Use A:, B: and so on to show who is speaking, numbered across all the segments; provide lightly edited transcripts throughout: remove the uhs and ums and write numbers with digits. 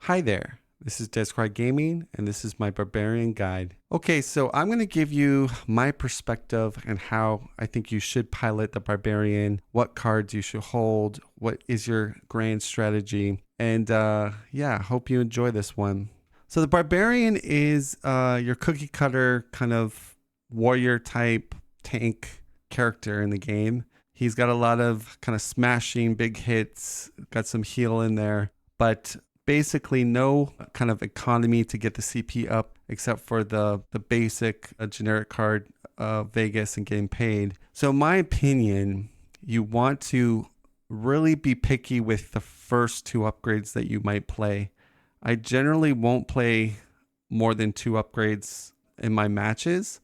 A: Hi there, this is Describe Gaming, and this is my Barbarian guide. Okay, so I'm going to give you my perspective and how I think you should pilot the Barbarian, what cards you should hold, what is your grand strategy, and yeah, hope you enjoy this one. So the Barbarian is your cookie cutter kind of warrior type tank character in the game. He's got a lot of kind of smashing big hits, got some heal in there, but basically no kind of economy to get the CP up except for the basic generic card Vegas and getting paid. So in my opinion, you want to really be picky with the first two upgrades that you might play. I generally won't play more than two upgrades in my matches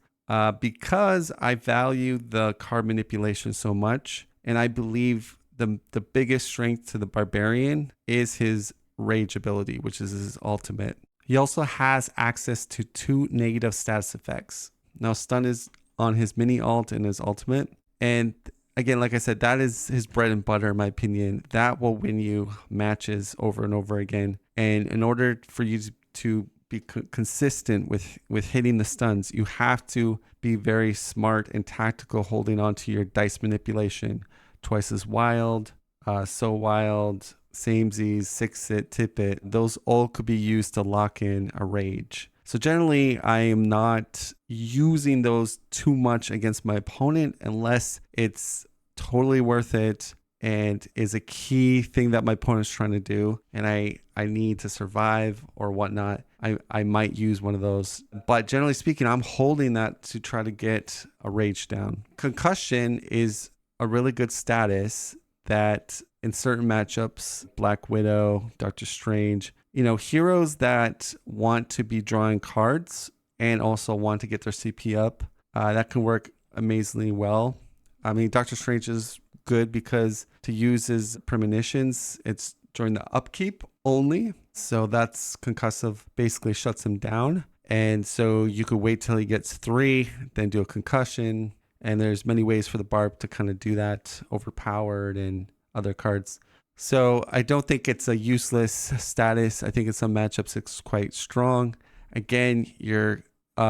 A: because I value the card manipulation so much, and I believe the biggest strength to the Barbarian is his rage ability, which is his ultimate. He also has access to two negative status effects. Now, stun is on his mini ult and his ultimate, and again, like I said, that is his bread and butter in my opinion. That will win you matches over and over again. And in order for you to be consistent with hitting the stuns, you have to be very smart and tactical holding on to your dice manipulation. Twice as wild, so wild, samesies, six it, tip it. Those all could be used to lock in a rage. So generally, I am not using those too much against my opponent unless it's totally worth it and is a key thing that my opponent's trying to do, and I need to survive or whatnot. I might use one of those. But generally speaking, I'm holding that to try to get a rage down. Concussion is a really good status that in certain matchups, Black Widow, Doctor Strange, heroes that want to be drawing cards and also want to get their CP up, that can work amazingly well. I mean, Doctor Strange is good because to use his premonitions, it's during the upkeep only. So that's concussive, basically shuts him down. And so you could wait till he gets 3, then do a concussion. And there's many ways for the Barb to kind of do that, overpowered and other cards. So I don't think it's a useless status. I think in some matchups it's quite strong. Again, you're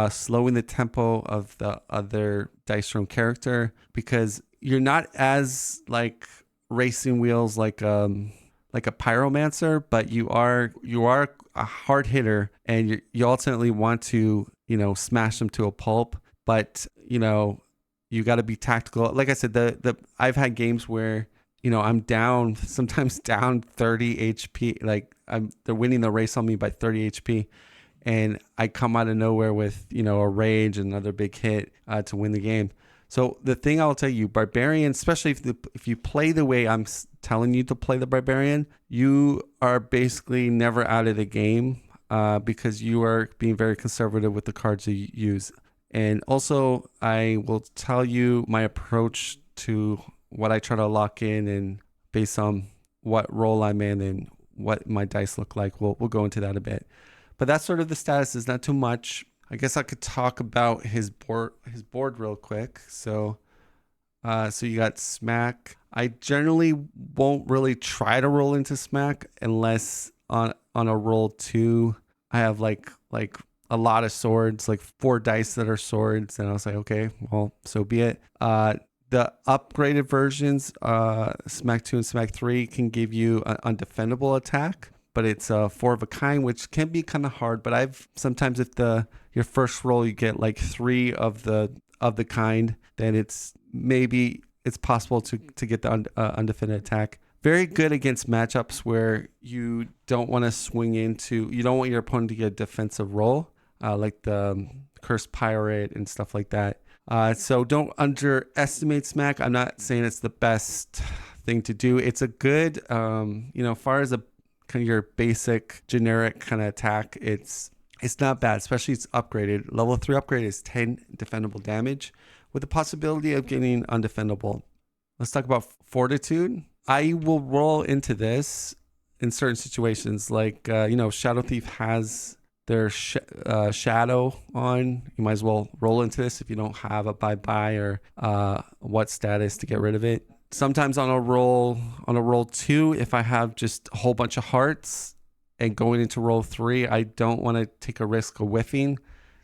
A: slowing the tempo of the other dice room character because you're not as like racing wheels like a pyromancer, but you are a hard hitter, and you ultimately want to smash them to a pulp. But you got to be tactical. Like I said, I've had games where I'm down, sometimes down 30 HP. Like they're winning the race on me by 30 HP. And I come out of nowhere with, a rage and another big hit to win the game. So the thing I'll tell you, Barbarian, especially if you play the way I'm telling you to play the Barbarian, you are basically never out of the game because you are being very conservative with the cards you use. And also, I will tell you my approach to what I try to lock in, and based on what role I'm in and what my dice look like, we'll go into that a bit. But that's sort of the status. Is not too much. I guess I could talk about his board real quick. So you got Smack. I generally won't really try to roll into Smack unless on a roll 2 I have like a lot of swords, like 4 dice that are swords, and I was like, okay, well, so be it. The upgraded versions, Smack 2 and Smack 3, can give you an undefendable attack, but it's 4 of a kind, which can be kind of hard. But I've sometimes, if your first roll you get like 3 of the kind, then it's possible to get the undefended attack. Very good against matchups where you don't want to swing into, you don't want your opponent to get a defensive roll, like the Cursed Pirate and stuff like that. So don't underestimate Smack. I'm not saying it's the best thing to do. It's a good, as far as a kind of your basic generic kind of attack, it's not bad, especially it's upgraded. Level 3 upgrade is 10 defendable damage with the possibility of getting undefendable. Let's talk about Fortitude. I will roll into this in certain situations, like, Shadow Thief has their shadow on. You might as well roll into this if you don't have a bye-bye or what status to get rid of it. Sometimes on a roll 2, if I have just a whole bunch of hearts and going into roll 3, I don't want to take a risk of whiffing.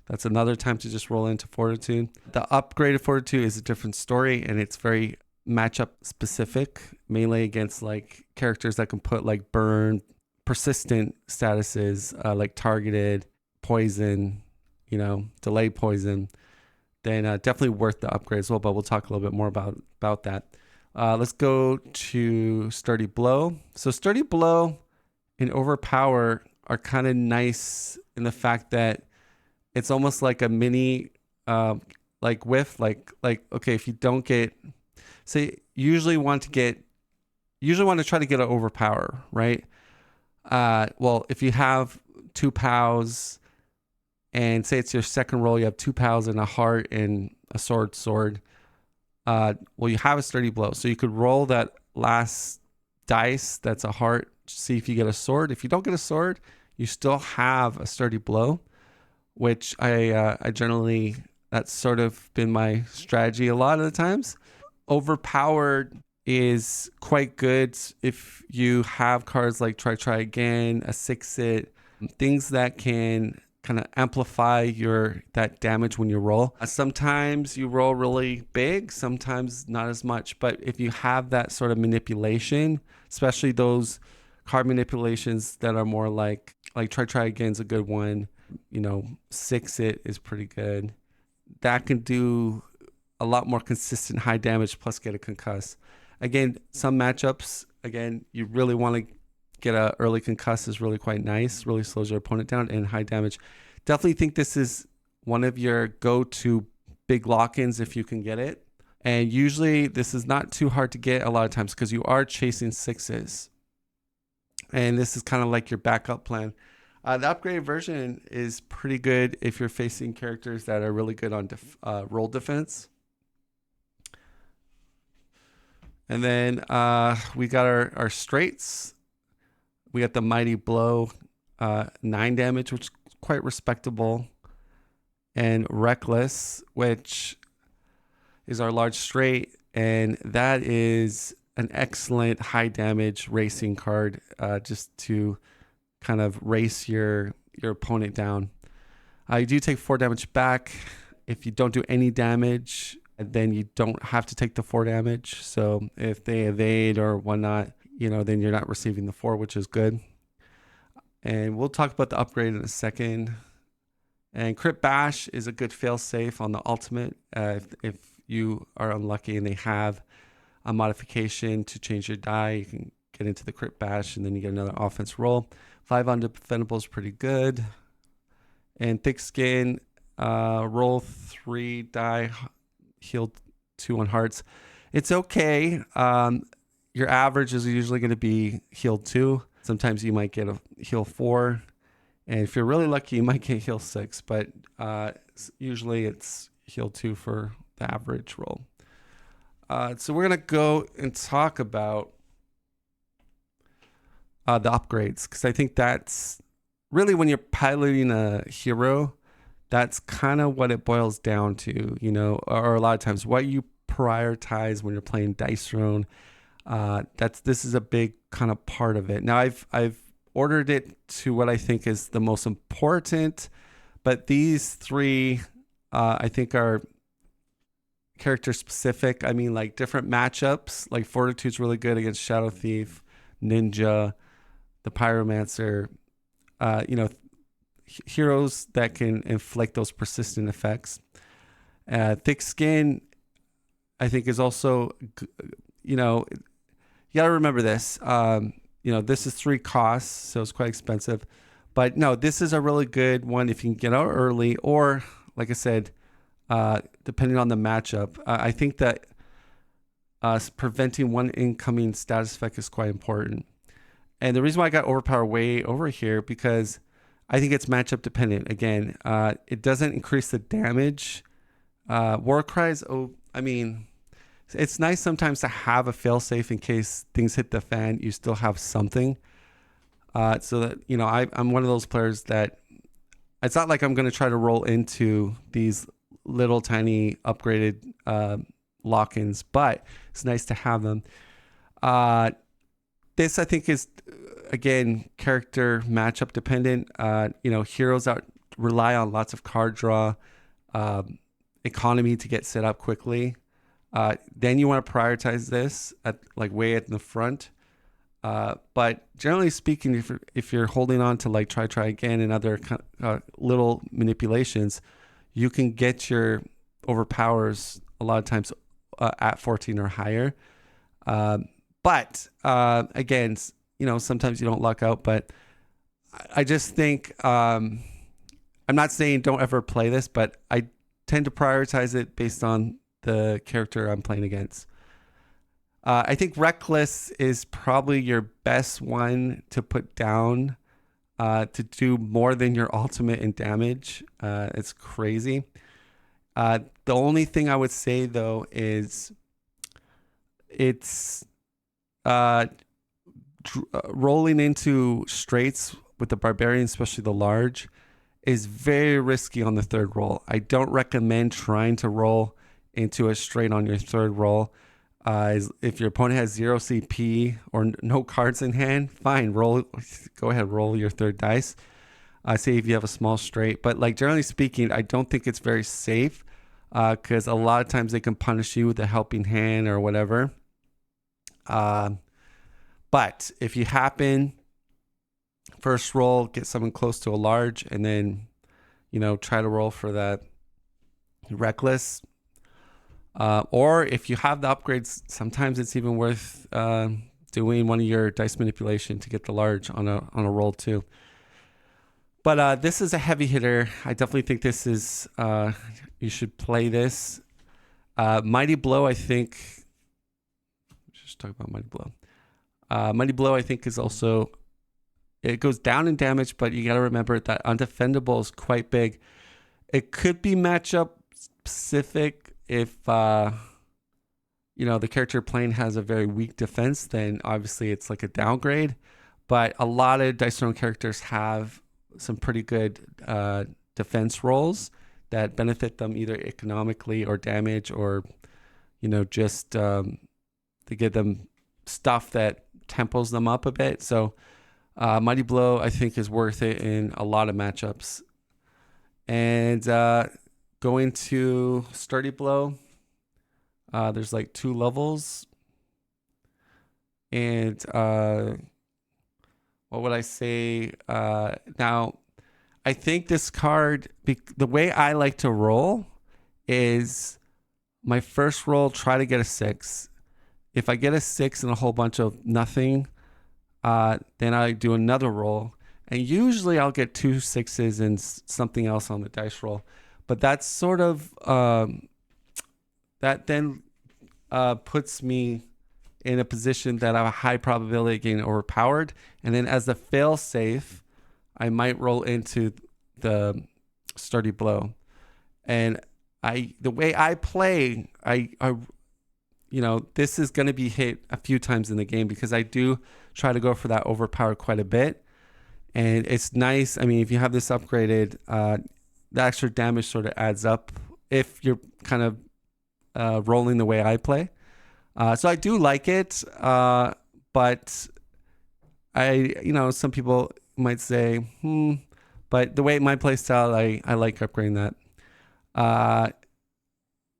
A: That's another time to just roll into Fortitude. The upgraded Fortitude is a different story, and it's very matchup specific, mainly against like characters that can put like burn, persistent statuses, like targeted, poison, delay poison. Then definitely worth the upgrade as well, but we'll talk a little bit more about that. Let's go to Sturdy Blow. So Sturdy Blow and Overpower are kind of nice in the fact that it's almost like a mini like whiff, like okay, if you don't get, say, usually want to try to get an Overpower, right? Well, if you have 2 POWs and say it's your second roll, you have 2 POWs and a heart and a sword. Well, you have a Sturdy Blow, so you could roll that last dice that's a heart, see if you get a sword. If you don't get a sword, you still have a Sturdy Blow, which I generally, that's sort of been my strategy a lot of the times. Overpowered is quite good if you have cards like Try Again, a 6-it, things that can kind of amplify that damage when you roll. Sometimes you roll really big, sometimes not as much, but if you have that sort of manipulation, especially those card manipulations that are more like Try Again is a good one. 6-it is pretty good. That can do a lot more consistent high damage plus get a concuss. Again, some matchups, you really want to get a early concuss is really quite nice, really slows your opponent down, and high damage. Definitely think this is one of your go-to big lock-ins if you can get it. And usually this is not too hard to get a lot of times because you are chasing 6s. And this is kind of like your backup plan. The upgraded version is pretty good if you're facing characters that are really good on roll defense. And then we got our straights. We got the Mighty Blow, 9 damage, which is quite respectable. And Reckless, which is our large straight. And that is an excellent high damage racing card just to kind of race your opponent down. You do take 4 damage back. If you don't do any damage, then you don't have to take the 4 damage. So if they evade or whatnot, then you're not receiving the 4, which is good. And we'll talk about the upgrade in a second. And Crit Bash is a good fail-safe on the ultimate. If you are unlucky and they have a modification to change your die, you can get into the Crit Bash and then you get another offense roll. 5 undefendable is pretty good. And Thick Skin, roll 3 die, heal 2 on hearts. It's okay. Your average is usually going to be heal 2. Sometimes you might get a heal 4. And if you're really lucky, you might get heal 6. But usually it's heal 2 for the average roll. So we're going to go and talk about the upgrades, because I think that's really when you're piloting a hero, that's kind of what it boils down to, or a lot of times what you prioritize when you're playing Dice Throne. This is a big kind of part of it. Now I've ordered it to what I think is the most important, but these 3 I think are character specific. I mean, like different matchups, like Fortitude's really good against Shadow Thief, Ninja, the Pyromancer, heroes that can inflict those persistent effects. Thick Skin, I think, is also, you gotta remember this. This is 3 costs, so it's quite expensive. But no, this is a really good one if you can get out early, or like I said, depending on the matchup. I think that preventing one incoming status effect is quite important. And the reason why I got Overpower way over here, because I think it's matchup dependent. Again, it doesn't increase the damage. War Cries, it's nice sometimes to have a failsafe in case things hit the fan. You still have something. So that, I'm one of those players that it's not like I'm going to try to roll into these little tiny upgraded lock-ins, but it's nice to have them. This, I think, is again, character matchup dependent. Heroes that rely on lots of card draw, economy to get set up quickly. Then you want to prioritize this at like way at the front. But generally speaking, if you're holding on to like try again and other little manipulations, you can get your overpowers a lot of times at 14 or higher. But again, sometimes you don't luck out. But I just think I'm not saying don't ever play this, but I tend to prioritize it based on the character I'm playing against. I think Reckless is probably your best one to put down to do more than your ultimate in damage. It's crazy. The only thing I would say, though, is it's rolling into straights with the Barbarian, especially the large, is very risky on the third roll. I don't recommend trying to roll into a straight on your third roll. If your opponent has 0 CP or no cards in hand, fine, go ahead, roll your third dice. Say if you have a small straight, but like generally speaking, I don't think it's very safe because a lot of times they can punish you with a helping hand or whatever. But if you happen, first roll, get someone close to a large, and then try to roll for that Reckless. Or if you have the upgrades, sometimes it's even worth doing one of your dice manipulation to get the large on a roll too. But this is a heavy hitter. I definitely think this is you should play this. Mighty Blow, I think. Just talk about Mighty Blow. Mighty Blow, I think, is also, it goes down in damage, but you got to remember that undefendable is quite big. It could be matchup specific. If the character playing has a very weak defense, then obviously it's like a downgrade. But a lot of Dice Throne characters have some pretty good defense rolls that benefit them either economically or damage, or just to give them stuff that tempos them up a bit. So Mighty Blow, I think, is worth it in a lot of matchups. And going to Sturdy Blow, there's like 2 levels. And what would I say? Now, I think this card, the way I like to roll is my first roll, try to get a 6. If I get a 6 and a whole bunch of nothing, then I do another roll. And usually I'll get 2 6s and something else on the dice roll. But that's sort of, that then puts me in a position that I have a high probability of getting overpowered. And then as the fail safe, I might roll into the Sturdy Blow. And the way I play, this is going to be hit a few times in the game because I do try to go for that overpower quite a bit. And it's nice. I mean, if you have this upgraded, the extra damage sort of adds up if you're kind of rolling the way I play. So I do like it, but some people might say, but the way my play style, I like upgrading that.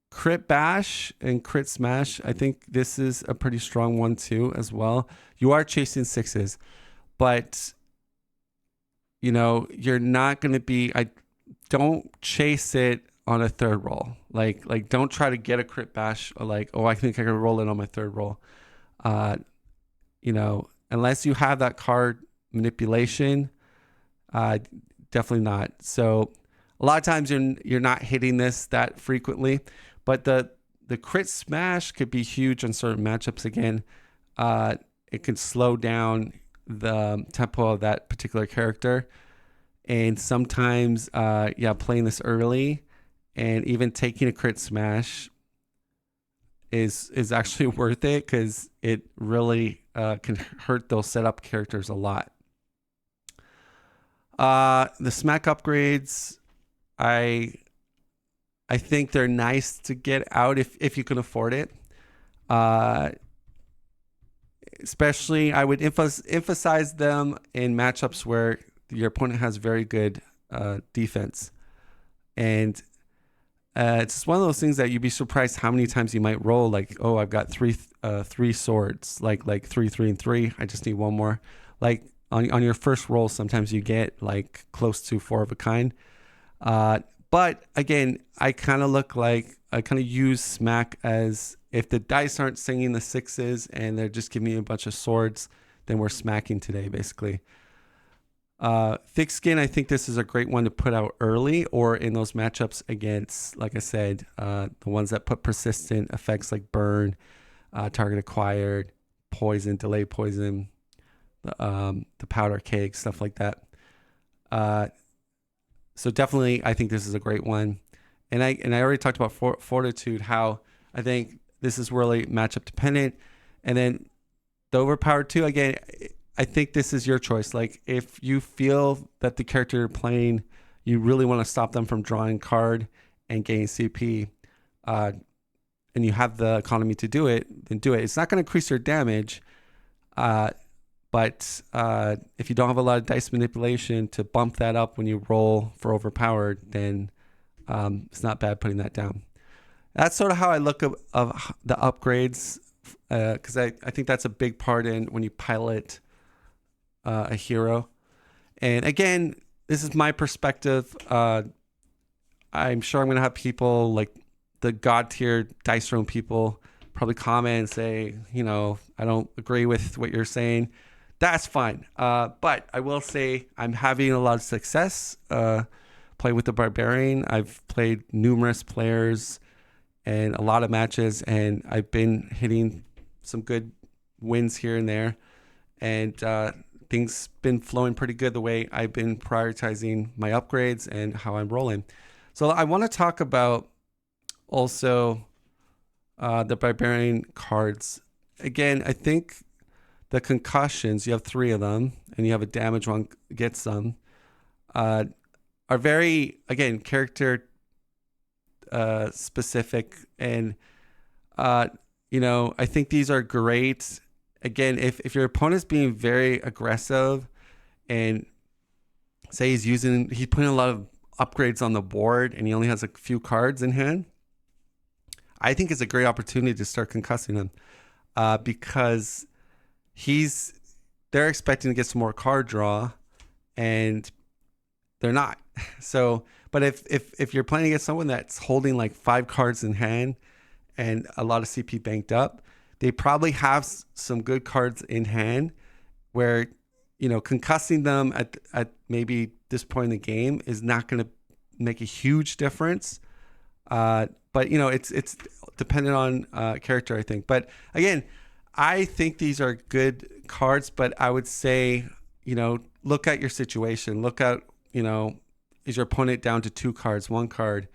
A: Crit Bash and Crit Smash, I think this is a pretty strong one too as well. You are chasing 6s, but you're not going to be, don't chase it on a third roll. Like don't try to get a Crit Bash like, I think I can roll it on my third roll. Unless you have that card manipulation, definitely not. So a lot of times you're not hitting this that frequently, but the Crit Smash could be huge on certain matchups. Again, it can slow down the tempo of that particular character. And sometimes, playing this early and even taking a Crit Smash is actually worth it because it really can hurt those setup characters a lot. The Smack upgrades, I think they're nice to get out if you can afford it. especially I would emphasize them in matchups where your opponent has very good defense. And it's just one of those things that you'd be surprised how many times you might roll like, oh, I've got three swords, like 3, 3, and 3. I just need one more. Like on your first roll, sometimes you get like close to 4 of a kind. But again, I kind of use smack as if the dice aren't singing the 6s and they're just giving me a bunch of swords, then we're smacking today, basically. Thick Skin, I think this is a great one to put out early or in those matchups against, like I said, the ones that put persistent effects like burn, target acquired, poison, delay poison, the powder cake, stuff like that. So definitely, I think this is a great one. And I already talked about Fortitude, how I think this is really matchup dependent. And then the Overpowered 2, again, I think this is your choice. Like if you feel that the character you're playing, you really want to stop them from drawing card and gaining CP, and you have the economy to do it, then do it. It's not going to increase your damage, but if you don't have a lot of dice manipulation to bump that up when you roll for Overpowered, then it's not bad putting that down. That's sort of how I look of the upgrades, because I think that's a big part in when you pilot a hero. And again, this is my perspective. I'm sure I'm going to have people like the God tier dice room people probably comment and say, I don't agree with what you're saying. That's fine. But I will say I'm having a lot of success playing with the Barbarian. I've played numerous players and a lot of matches, and I've been hitting some good wins here and there. And things been flowing pretty good the way I've been prioritizing my upgrades and how I'm rolling. So I want to talk about also the Barbarian cards. Again, I think the concussions, you have 3 of them, and you have a damage one gets them, are very, again, character specific. And, I think these are great. Again, if your opponent's being very aggressive and say he's putting a lot of upgrades on the board and he only has a few cards in hand, I think it's a great opportunity to start concussing him because they're expecting to get some more card draw and they're not. So, but if you're playing against someone that's holding like 5 cards in hand and a lot of CP banked up, they probably have some good cards in hand where, concussing them at maybe this point in the game is not going to make a huge difference. But, it's dependent on character, I think. But again, I think these are good cards, but I would say, look at your situation. Look at, is your opponent down to 2 cards, 1 card?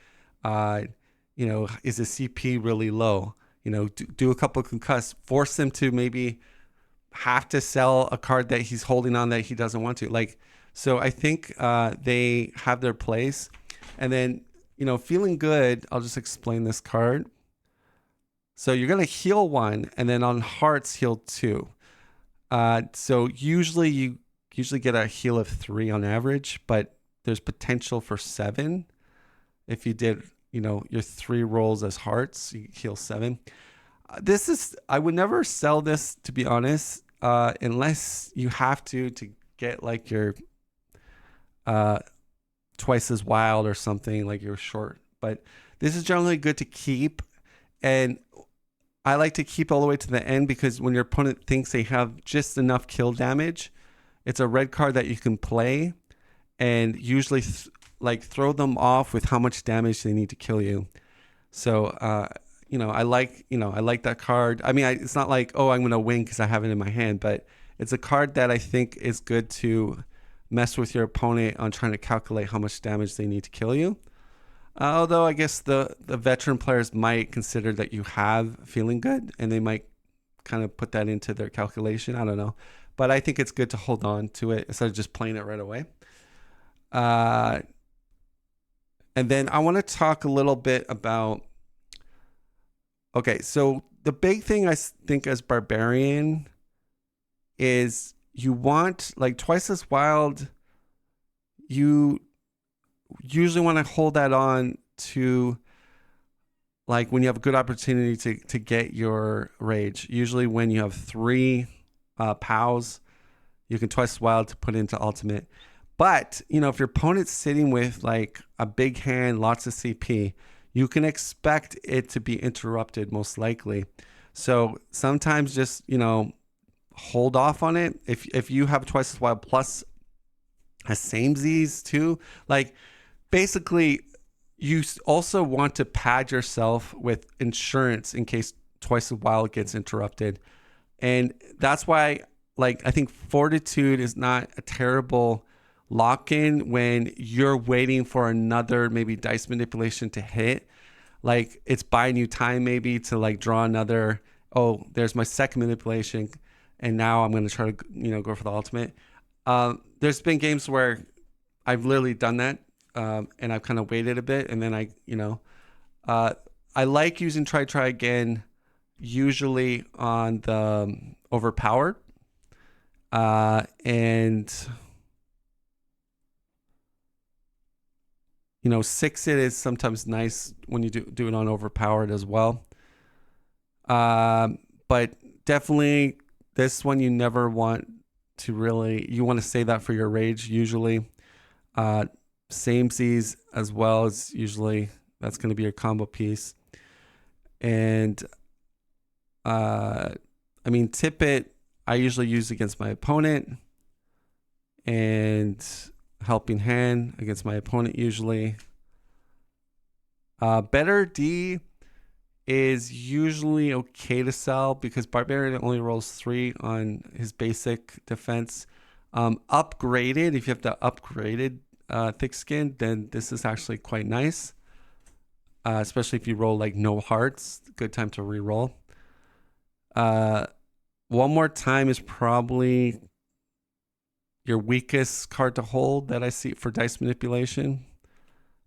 A: Is the CP really low? Do a couple of concuss, force him to maybe have to sell a card that he's holding on that he doesn't want to. So I think they have their place. And then, feeling good, I'll just explain this card. So you're going to heal 1 and then on hearts heal 2. So usually you get a heal of 3 on average, but there's potential for 7. If you did, your 3 rolls as hearts, you heal 7. I would never sell this, to be honest, unless you have to get like your twice as wild or something, like you're short. But this is generally good to keep. And I like to keep all the way to the end because when your opponent thinks they have just enough kill damage, it's a red card that you can play and usually throw them off with how much damage they need to kill you. So, I like that card. I mean, it's not like, oh, I'm going to win because I have it in my hand, but it's a card that I think is good to mess with your opponent on trying to calculate how much damage they need to kill you. Although I guess the veteran players might consider that you have feeling good and they might kind of put that into their calculation. I don't know. But I think it's good to hold on to it instead of just playing it right away. And then I want to talk a little bit about, okay, so the big thing I think as Barbarian is you want like twice as wild. You usually want to hold that on to like when you have a good opportunity to get your rage. Usually when you have 3 POWs, you can twice as wild to put into ultimate. But, if your opponent's sitting with like a big hand, lots of CP, you can expect it to be interrupted most likely. So sometimes just, hold off on it. If you have twice as wild plus a samesies too, like basically you also want to pad yourself with insurance in case twice as wild gets interrupted. And that's why, like, I think Fortitude is not a terrible lock-in when you're waiting for another maybe dice manipulation to hit. Like, it's buying you time maybe to like draw another, oh, there's my second manipulation, and now I'm going to try to, go for the ultimate. There's been games where I've literally done that, and I've kind of waited a bit, and then I like using try again, usually on the overpowered, and 6 it is sometimes nice when you do it on overpowered as well. But definitely this one you never want to really, you want to save that for your rage usually. Samesies as well as usually that's going to be your combo piece. And Tippet I usually use against my opponent, and helping hand against my opponent usually. Better D is usually okay to sell because Barbarian only rolls 3 on his basic defense. Upgraded, if you have the upgraded thick skin, then this is actually quite nice. Especially if you roll like no hearts, good time to re-roll. One More Time is probably your weakest card to hold that I see for dice manipulation.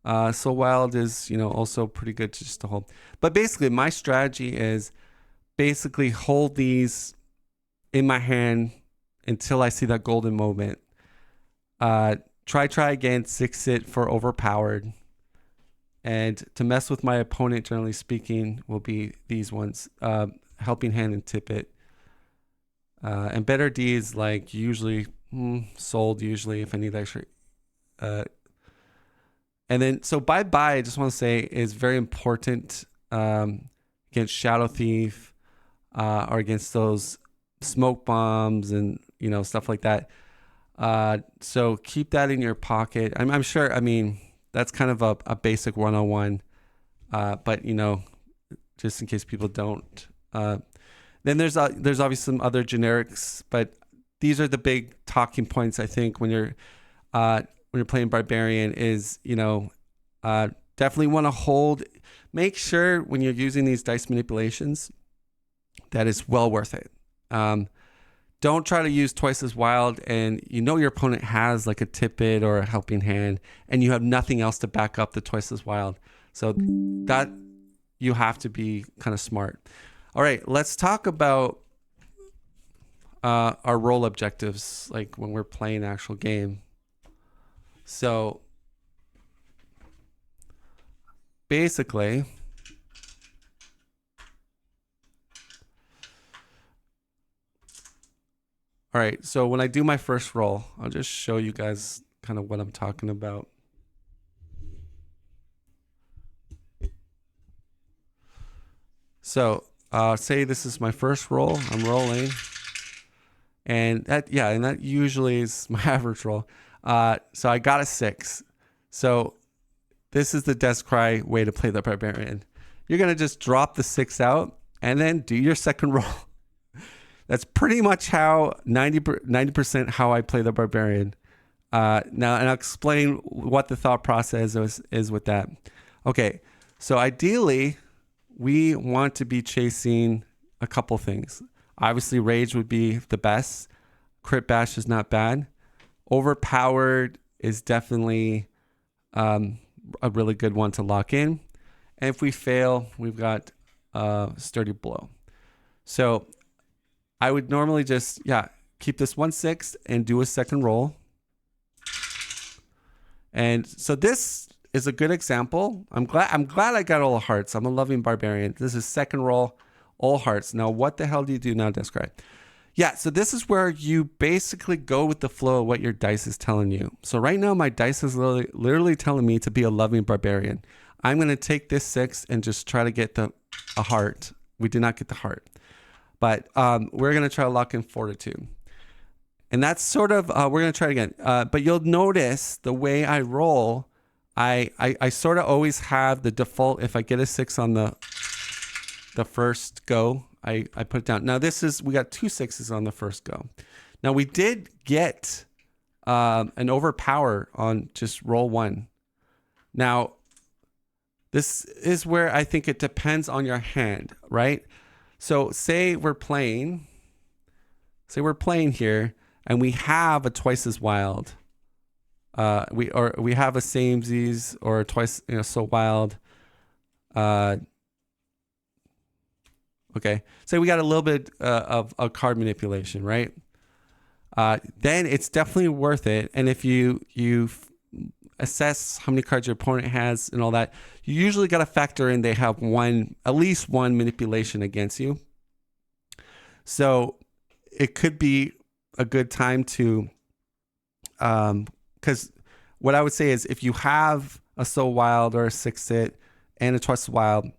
A: So Wild is, also pretty good just to hold. But basically, my strategy is basically hold these in my hand until I see that golden moment. Try again, 6 it for overpowered. And to mess with my opponent, generally speaking, will be these ones. Helping Hand and Tippet. And Better D is like usually sold usually if I need extra. And then, so Bye, I just want to say is very important against Shadow Thief or against those smoke bombs and, stuff like that. So keep that in your pocket. I'm sure, that's kind of a basic 101. But, just in case people don't. Then there's obviously some other generics, but these are the big talking points, I think, when you're playing Barbarian is, definitely want to hold. Make sure when you're using these dice manipulations that it's well worth it. Don't try to use twice as wild and your opponent has like a Tippet or a Helping Hand and you have nothing else to back up the twice as wild. So that you have to be kind of smart. All right, let's talk about our role objectives, like when we're playing an actual game. So basically, all right, so when I do my first roll, I'll just show you guys kind of what I'm talking about. So say this is my first roll, I'm rolling. And that usually is my average roll. So I got a 6. So this is the Death Cry way to play the Barbarian. You're going to just drop the 6 out and then do your second roll. That's pretty much how 90% how I play the Barbarian. Now, and I'll explain what the thought process is with that. Okay, so ideally, we want to be chasing a couple things. Obviously, Rage would be the best. Crit Bash is not bad. Overpowered is definitely a really good one to lock in. And if we fail, we've got Sturdy Blow. So I would normally just, keep this 1/6 and do a second roll. And so this is a good example. I'm glad I got all hearts. I'm a loving barbarian. This is second roll, all hearts. Now, what the hell do you do now, Describe? Yeah, so this is where you basically go with the flow of what your dice is telling you. So right now, my dice is literally telling me to be a loving barbarian. I'm going to take this 6 and just try to get a heart. We did not get the heart. But we're going to try to lock in fortitude. And that's sort of, we're going to try it again. But you'll notice the way I roll, I sort of always have the default. If I get a 6 on the first go, I put it down. Now we got 2 6s on the first go. Now we did get an overpower on just roll 1. Now, this is where I think it depends on your hand, right? So say we're playing here and we have a twice as wild. We have a samesies or a twice, so wild. Okay, so we got a little bit of card manipulation, right? Then it's definitely worth it. And if you assess how many cards your opponent has and all that, you usually got to factor in they have at least one manipulation against you. So it could be a good time to, because what I would say is if you have a So Wild or a 6-Sit and a Twice Wild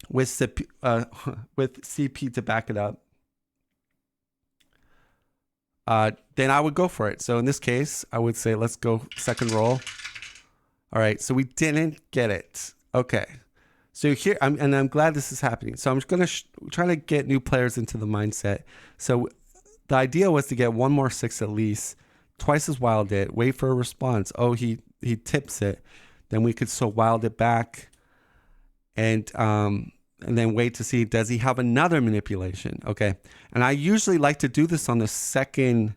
A: with CP to back it up, then I would go for it. So in this case, I would say, let's go second roll. All right, so we didn't get it. Okay, so here, I'm glad this is happening. So I'm just going to try to get new players into the mindset. So the idea was to get one more 6 at least, twice as wild it, wait for a response. Oh, he tips it. Then we could so wild it back and then wait to see, does he have another manipulation? Okay, and I usually like to do this on the second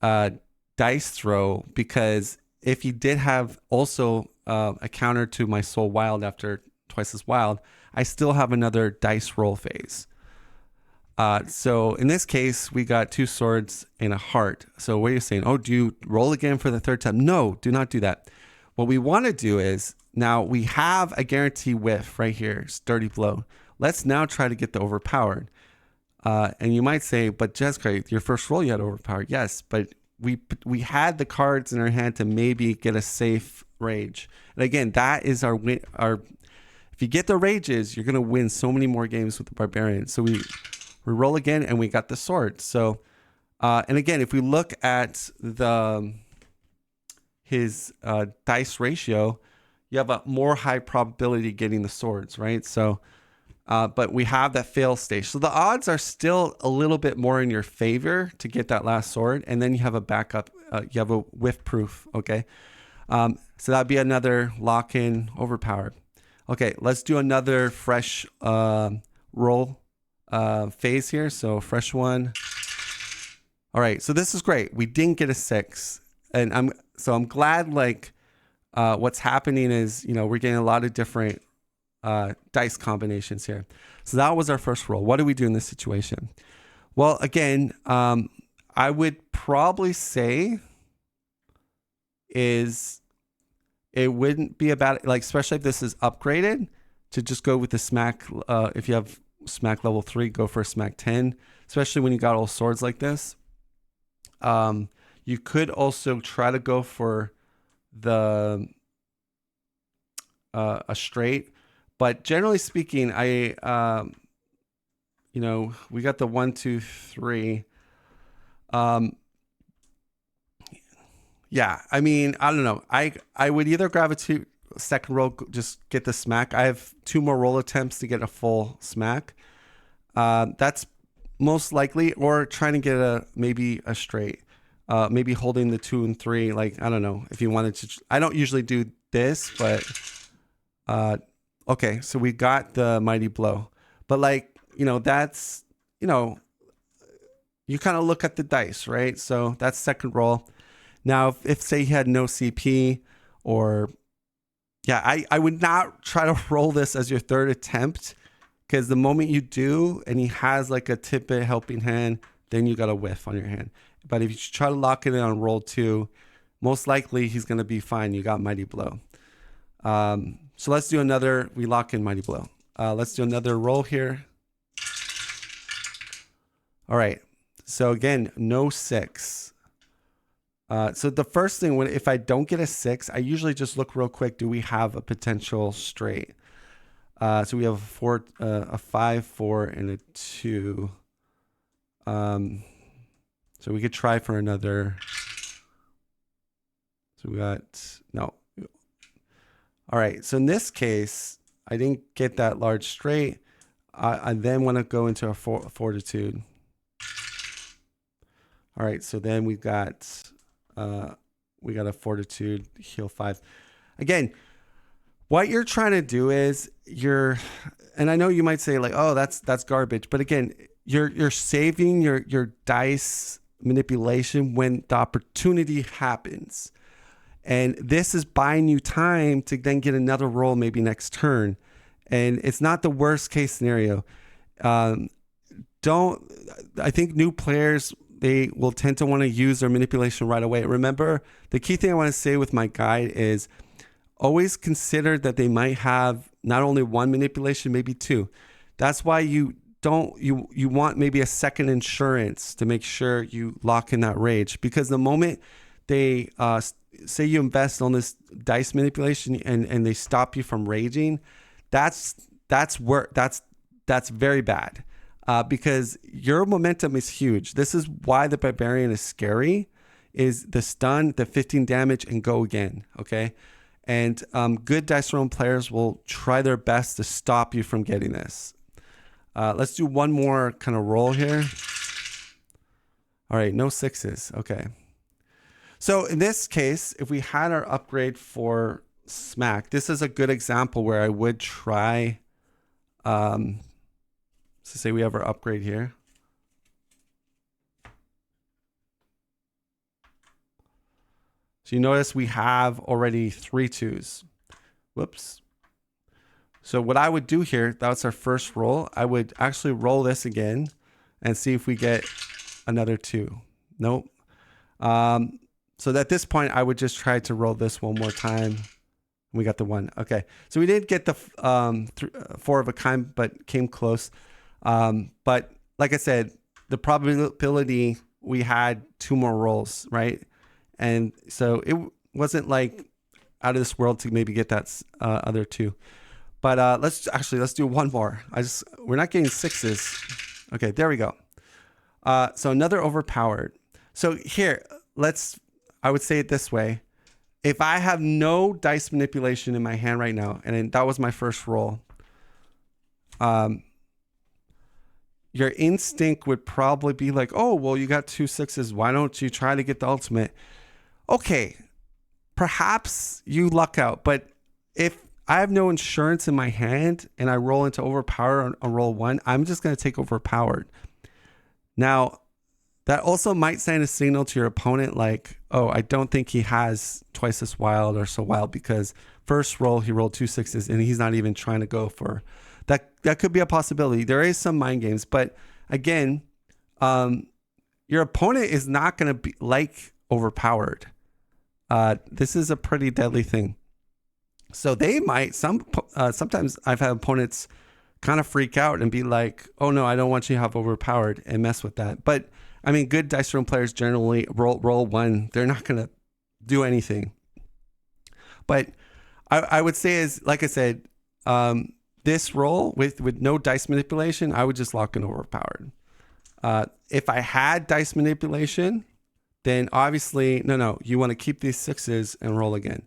A: dice throw, because if he did have also a counter to my Soul Wild after twice as wild, I still have another dice roll phase. So in this case, we got 2 swords and a heart. So what are you saying? Oh, do you roll again for the 3rd time? No, do not do that. What we want to do is, now we have a guarantee whiff right here, sturdy blow. Let's now try to get the overpowered. And you might say, but Jessica, your first roll you had overpowered. Yes, but we had the cards in our hand to maybe get a safe rage. And again, that is our win. If you get the rages, you're gonna win so many more games with the barbarian. So we roll again and we got the sword. So and again, if we look at his dice ratio, you have a more high probability getting the swords, right? So but we have that fail stage. So the odds are still a little bit more in your favor to get that last sword. And then you have a backup, you have a whiff proof, okay? So that'd be another lock-in overpowered. Okay, let's do another fresh roll phase here. So fresh one. All right, so this is great. We didn't get a 6. And I'm glad, like, what's happening is, we're getting a lot of different dice combinations here. So that was our first roll. What do we do in this situation? Well, again, I would probably say is it wouldn't be about, like, especially if this is upgraded, to just go with the smack. If you have smack level 3, go for a smack 10, especially when you got all swords like this. You could also try to go for the a straight, but generally speaking, we got the 1, 2, 3. Yeah, I mean, I don't know. I would either gravitate second roll, just get the smack. I have 2 more roll attempts to get a full smack. That's most likely, or trying to get maybe a straight. Maybe holding the 2 and 3. Like, I don't know if you wanted to. I don't usually do this, but okay. So we got the mighty blow, but like, that's, you kind of look at the dice, right? So that's second roll. Now, if say he had no CP, or I would not try to roll this as your 3rd attempt, because the moment you do, and he has like a tip-it helping hand, then you got a whiff on your hand. But if you try to lock it in on roll 2, most likely he's going to be fine. You got Mighty Blow. So let's do another, we lock in Mighty Blow. Let's do another roll here. All right. So again, no 6. So the first thing, if I don't get a 6, I usually just look real quick. Do we have a potential straight? So we have a 5, 4, and a 2. So we could try for another. So we got, no. All right. So in this case, I didn't get that large straight. I then want to go into a fortitude. All right. So then we got a fortitude, heal 5. Again, what you're trying to do is and I know you might say like, oh, that's garbage. But again, you're saving your dice manipulation when the opportunity happens. And this is buying you time to then get another roll maybe next turn. And it's not the worst case scenario. I think new players, they will tend to want to use their manipulation right away. Remember, the key thing I want to say with my guide is always consider that they might have not only one manipulation, maybe 2. That's why you want maybe a second insurance to make sure you lock in that rage, because the moment they say you invest on this dice manipulation and they stop you from raging, that's very bad, because your momentum is huge. This is why the Barbarian is scary, is the stun, the 15 damage, and go again. Okay. And good dice rolling players will try their best to stop you from getting this. Let's do one more kind of roll here. All right, no 6s. Okay. So in this case, if we had our upgrade for smack, this is a good example where I would try, so say we have our upgrade here. So you notice we have already 3 2s. Whoops. So what I would do here, that's our first roll. I would actually roll this again and see if we get another 2. Nope. So at this point, I would just try to roll this one more time. We got the 1. Okay. So we did get the 4 of a kind, but came close. But like I said, the probability, we had 2 more rolls, right? And so it wasn't like out of this world to maybe get that other 2. But let's do one more. We're not getting 6s. Okay, there we go. So another overpowered. So here, I would say it this way. If I have no dice manipulation in my hand right now, and that was my first roll, your instinct would probably be like, oh, well, you got 2 6s. Why don't you try to get the ultimate? Okay, perhaps you luck out. But if I have no insurance in my hand and I roll into overpower on roll 1, I'm just going to take overpowered. Now, that also might send a signal to your opponent like, oh, I don't think he has twice as wild or so wild, because first roll he rolled 2 6s and he's not even trying to go for that. That could be a possibility. There is some mind games, but again, your opponent is not going to be like overpowered. This is a pretty deadly thing. So they might, sometimes I've had opponents kind of freak out and be like, oh no, I don't want you to have overpowered, and mess with that. But I mean, good dice room players generally roll 1. They're not going to do anything. But I would say is, like I said, this roll with no dice manipulation, I would just lock in overpowered. If I had dice manipulation, then obviously, no, you want to keep these 6s and roll again.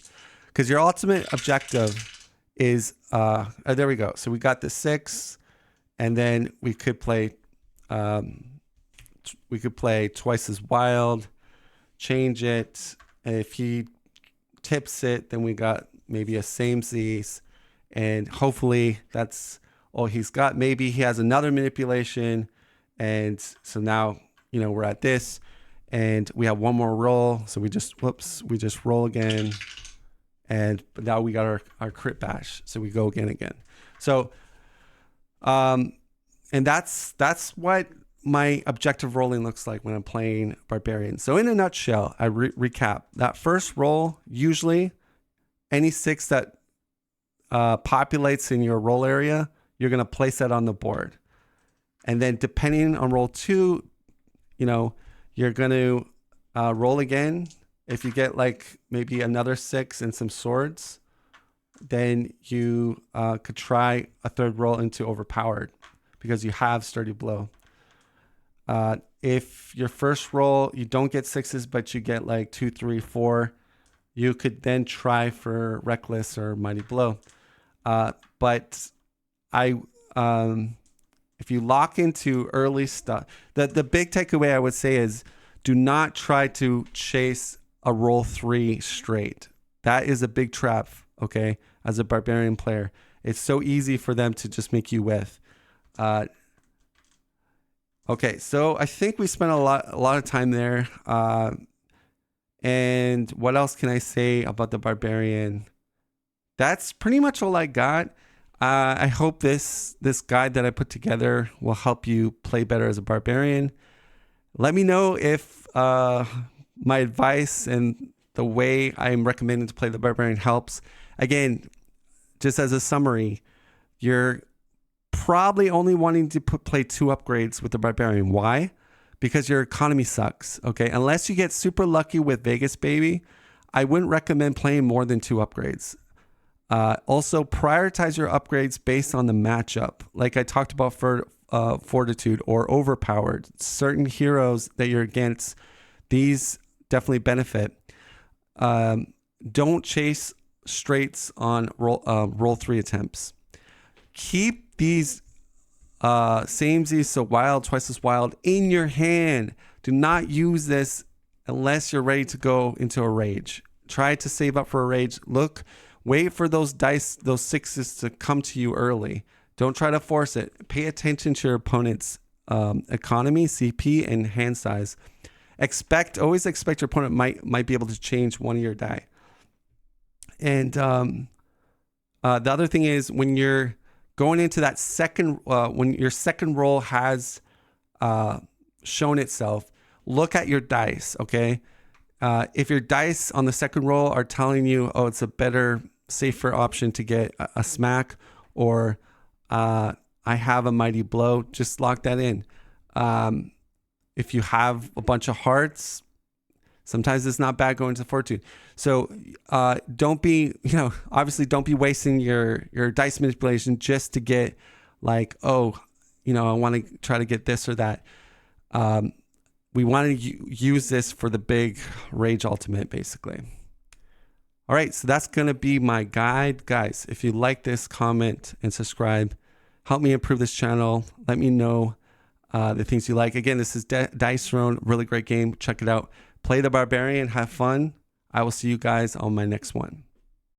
A: Because your ultimate objective is, there we go. So we got the 6, and then we could play twice as wild, change it. And if he tips it, then we got maybe a samesies, and hopefully that's all he's got. Maybe he has another manipulation, and so now, we're at this, and we have one more roll. So we just roll again. But now we got our crit bash. So we go again. So, and that's what my objective rolling looks like when I'm playing Barbarian. So in a nutshell, I recap. That first roll, usually any 6 that populates in your roll area, you're going to place that on the board. And then depending on roll 2, you're going to roll again. If you get like maybe another 6 and some swords, then you could try a third roll into overpowered because you have sturdy blow. If your first roll, you don't get 6s, but you get like 2, 3, 4, you could then try for reckless or mighty blow. But if you lock into early stuff, the big takeaway I would say is do not try to chase a roll 3 straight. That is a big trap, okay, as a Barbarian player. It's so easy for them to just make you with. Okay, so I think we spent a lot of time there. And what else can I say about the Barbarian? That's pretty much all I got. I hope this guide that I put together will help you play better as a Barbarian. Let me know if my advice and the way I'm recommending to play the Barbarian helps. Again, just as a summary, you're probably only wanting to play 2 upgrades with the Barbarian. Why? Because your economy sucks, okay? Unless you get super lucky with Vegas Baby, I wouldn't recommend playing more than 2 upgrades. Also, prioritize your upgrades based on the matchup. Like I talked about for Fortitude or Overpowered. Certain heroes that you're against, these definitely benefit. Don't chase straights on roll 3 attempts. Keep these samesies, so wild, twice as wild, in your hand. Do not use this unless you're ready to go into a rage. Try to save up for a rage. Wait for those dice, those 6s to come to you early. Don't try to force it. Pay attention to your opponent's economy, CP, and hand size. Always expect your opponent might be able to change one of your die. And the other thing is when you're going into that when your second roll has shown itself, look at your dice, okay? If your dice on the second roll are telling you, oh, it's a better, safer option to get a smack, or I have a mighty blow, just lock that in. If you have a bunch of hearts, sometimes it's not bad going to Fortitude. So don't be, obviously don't be wasting your dice manipulation just to get like, oh, I want to try to get this or that. We want to use this for the big rage ultimate, basically. All right, so that's going to be my guide. Guys, if you like this, comment and subscribe. Help me improve this channel. Let me know the things you like. Again, this is Dice Throne, really great game. Check it out. Play the Barbarian, have fun. I will see you guys on my next one.